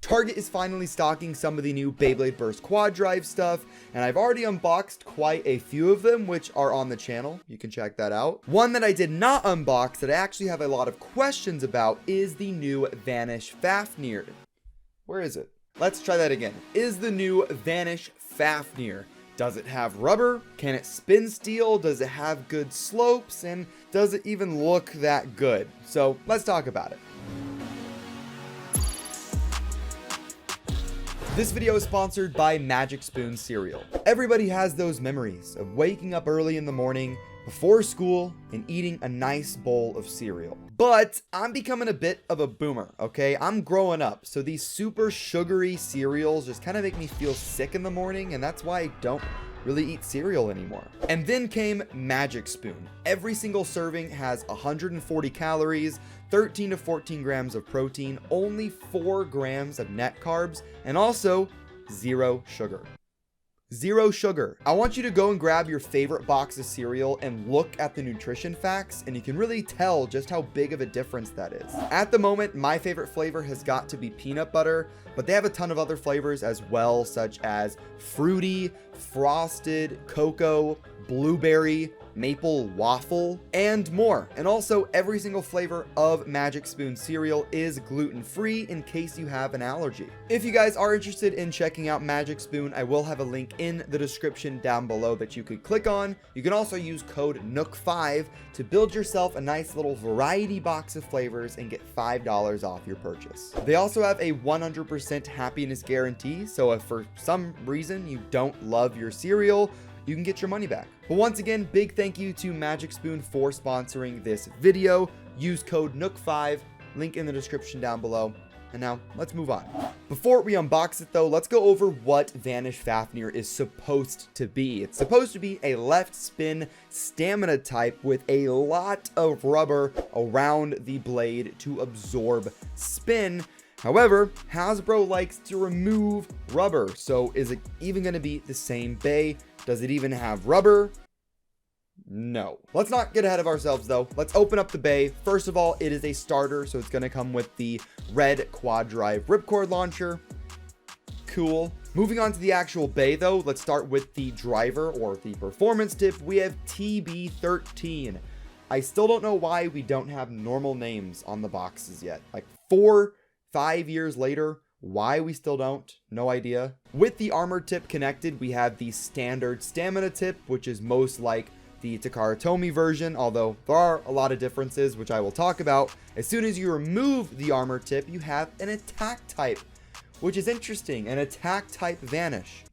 Target is finally stocking some of the new Beyblade Burst Quaddrive stuff, and I've already unboxed quite a few of them, which are on the channel. You can check that out. One that I did not unbox that I actually have a lot of questions about is the new Vanish Fafnir. Where is it? Let's try that again. Is the new Vanish Fafnir. Does it have rubber? Can it spin steel? Does it have good slopes? And does it even look that good? So let's talk about it. This video is sponsored by Magic Spoon cereal. Everybody has those memories of waking up early in the morning before school and eating a nice bowl of cereal. But I'm becoming a bit of a boomer, okay? I'm growing up, so these super sugary cereals just kind of make me feel sick in the morning, and that's why I don't really eat cereal anymore. And then came Magic Spoon. Every single serving has 140 calories, 13 to 14 grams of protein, only 4 grams of net carbs, and also 0 sugar. 0 sugar. I want you to go and grab your favorite box of cereal and look at the nutrition facts, and you can really tell just how big of a difference that is. At the moment, my favorite flavor has got to be peanut butter, but they have a ton of other flavors as well, such as fruity, frosted, cocoa, blueberry, maple waffle, and more. And also, every single flavor of Magic Spoon cereal is gluten-free in case you have an allergy. If you guys are interested in checking out Magic Spoon, I will have a link in the description down below that you could click on. You can also use code NUC5 to build yourself a nice little variety box of flavors and get $5 off your purchase. They also have a 100% happiness guarantee, so if for some reason you don't love your cereal, you can get your money back. But once again, big thank you to Magic Spoon for sponsoring this video. Use code NUC5, link in the description down below. And now, let's move on. Before we unbox it though, let's go over what Vanish Fafnir is supposed to be. It's supposed to be a left spin stamina type with a lot of rubber around the blade to absorb spin. However, Hasbro likes to remove rubber, so is it even going to be the same bay? Does it even have rubber? No. Let's not get ahead of ourselves though. Let's open up the bay. First of all, it is a starter, so it's going to come with the red Quaddrive ripcord launcher. Cool. Moving on to the actual bay though, let's start with the driver or the performance tip. We have TB13. I still don't know why we don't have normal names on the boxes yet. Like 5 years later, why we still don't, no idea. With the armor tip connected, we have the standard stamina tip, which is most like the Takara Tomy version, although there are a lot of differences, which I will talk about. As soon as you remove the armor tip, you have an attack type, which is interesting, an attack type Vanish.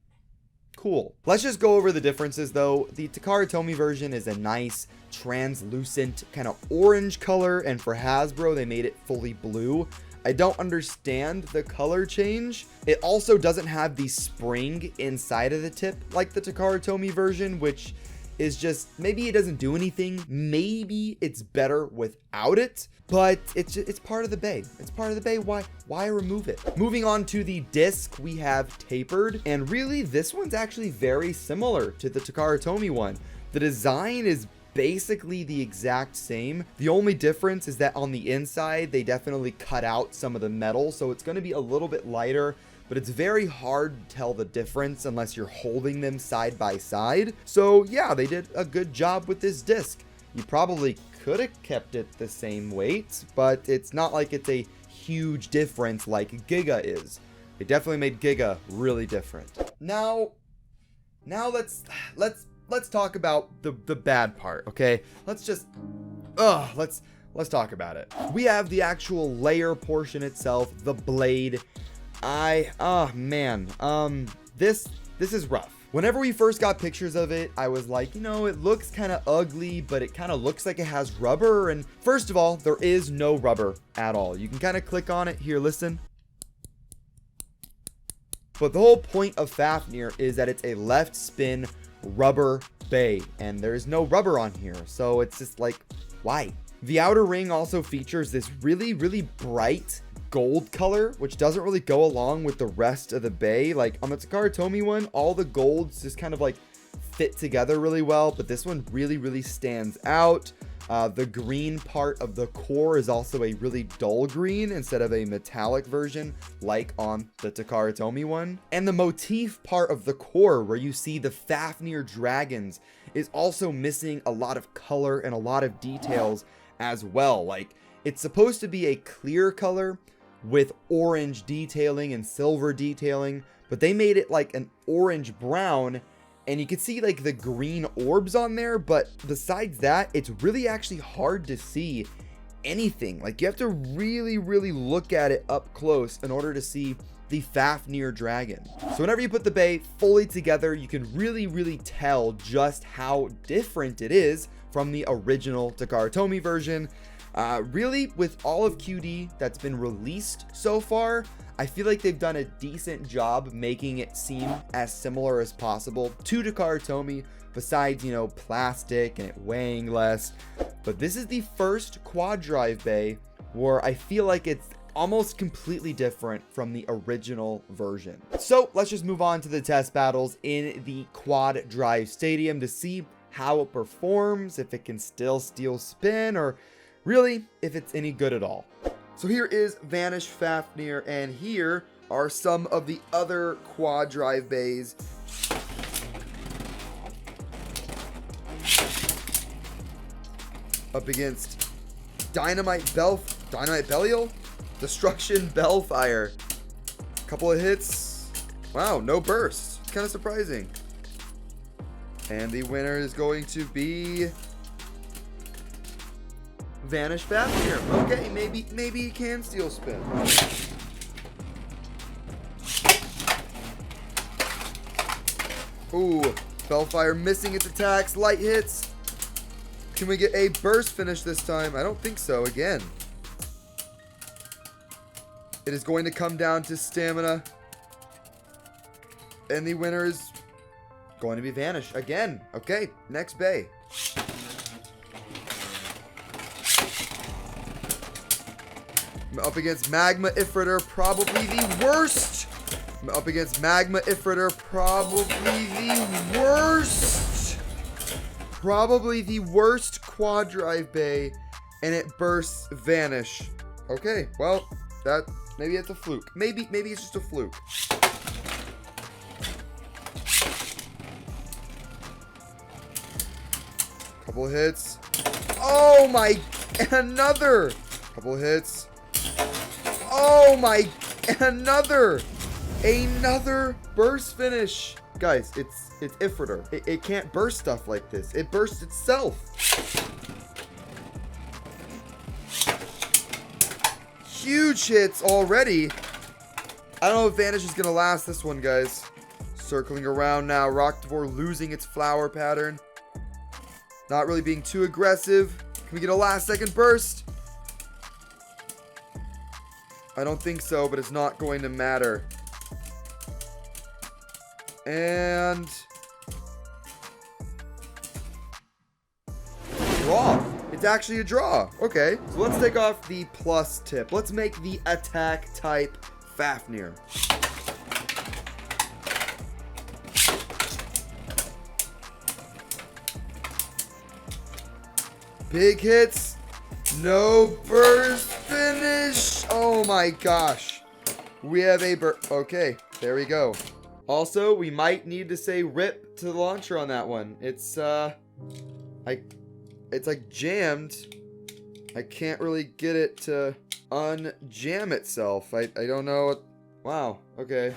Cool. Let's just go over the differences though. The Takara Tomy version is a nice translucent kind of orange color, and for Hasbro, they made it fully blue. I don't understand the color change. It also doesn't have the spring inside of the tip like the Takara Tomy version, which is just, maybe it doesn't do anything. Maybe it's better without it, but it's part of the bay. It's part of the bay. Why remove it? Moving on to the disc, we have tapered, and really this one's actually very similar to the Takara Tomy one. The design is basically the exact same. The only difference is that on the inside, they definitely cut out some of the metal, so it's going to be a little bit lighter, but it's very hard to tell the difference unless you're holding them side by side. So yeah, they did a good job with this disc. You probably could have kept it the same weight, but it's not like it's a huge difference like Giga is. They definitely made Giga really different. Now let's talk about the bad part, okay? Let's talk about it. We have the actual layer portion itself, the blade. This is rough. Whenever we first got pictures of it, I was like, you know, it looks kind of ugly, but it kind of looks like it has rubber. And first of all, there is no rubber at all. You can kind of click on it here, listen. But the whole point of Fafnir is that it's a left spin rubber bay, and there's no rubber on here, so it's just like, why? The outer ring also features this really bright gold color, which doesn't really go along with the rest of the bay. Like on the Takara Tomy one, all the golds just kind of like fit together really well, but this one really stands out. The green part of the core is also a really dull green instead of a metallic version like on the Takara Tomy one. And the motif part of the core, where you see the Fafnir dragons, is also missing a lot of color and a lot of details as well. Like, it's supposed to be a clear color with orange detailing and silver detailing, but they made it like an orange brown, and you can see like the green orbs on there, but besides that, it's really actually hard to see anything. Like, you have to really look at it up close in order to see the Fafnir dragon. So whenever you put the bay fully together, you can really tell just how different it is from the original Takara Tomy version. Really, with all of QD that's been released so far, I feel like they've done a decent job making it seem as similar as possible to Takara Tomy, besides, you know, plastic and it weighing less. But this is the first Quaddrive bay where I feel like it's almost completely different from the original version. So let's just move on to the test battles in the Quaddrive Stadium to see how it performs, if it can still steal spin, or really if it's any good at all. So here is Vanish Fafnir, and here are some of the other Quaddrive bays. Up against Dynamite Belial, Destruction Bellfire. Couple of hits. Wow, no burst. Kind of surprising. And the winner is going to be Vanish Fafnir. Okay, maybe he can steal spin. Ooh, Bellfire missing its attacks, light hits. Can we get a burst finish this time? I don't think so. Again, it is going to come down to stamina, and the winner is going to be Vanish again. Okay, next bay. Up against Magma Ifritter, probably the worst. Up against Magma Ifritter, probably the worst. Probably the worst Quaddrive bay, and it bursts Vanish. Okay, well, that maybe it's a fluke. Maybe it's just a fluke. Couple of hits. Oh my! Another. Couple of hits. Oh my, another burst finish. Guys, it's Ifritter. It can't burst stuff like this. It bursts itself. Huge hits already. I don't know if Vanish is gonna last this one, guys. Circling around now. Rockdivore losing its flower pattern. Not really being too aggressive. Can we get a last second burst? I don't think so, but it's not going to matter. And draw. It's actually a draw. Okay, so let's take off the plus tip. Let's make the attack type Fafnir. Big hits. No burst finish. Oh my gosh. We have a okay, there we go. Also, we might need to say rip to the launcher on that one. It's like jammed. I can't really get it to unjam itself. I don't know. Wow. Okay.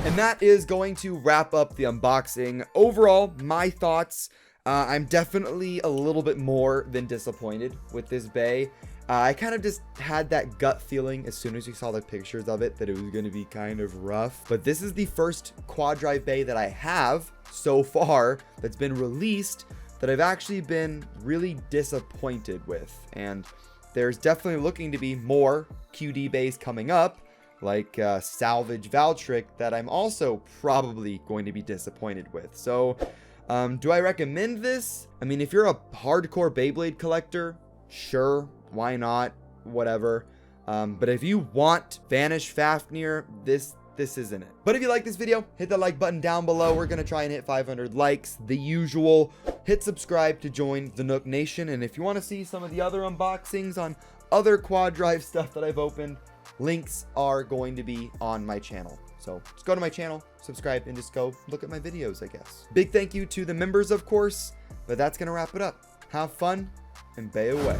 And that is going to wrap up the unboxing. Overall, my thoughts. I'm definitely a little bit more than disappointed with this bay. I kind of just had that gut feeling as soon as we saw the pictures of it that it was going to be kind of rough. But this is the first Quaddrive bay that I have so far that's been released that I've actually been really disappointed with. And there's definitely looking to be more QD bays coming up, like Salvage Valtryek, that I'm also probably going to be disappointed with. So do I recommend this? I mean, if you're a hardcore Beyblade collector, sure, why not? Whatever. But if you want Vanish Fafnir, this this isn't it. But if you like this video, hit the like button down below. We're gonna try and hit 500 likes, the usual. Hit subscribe to join the Nuc Nation, and if you want to see some of the other unboxings on other Quaddrive stuff that I've opened, links are going to be on my channel. So just go to my channel, subscribe, and just go look at my videos, I guess. Big thank you to the members, of course, but that's gonna wrap it up. Have fun and bay away.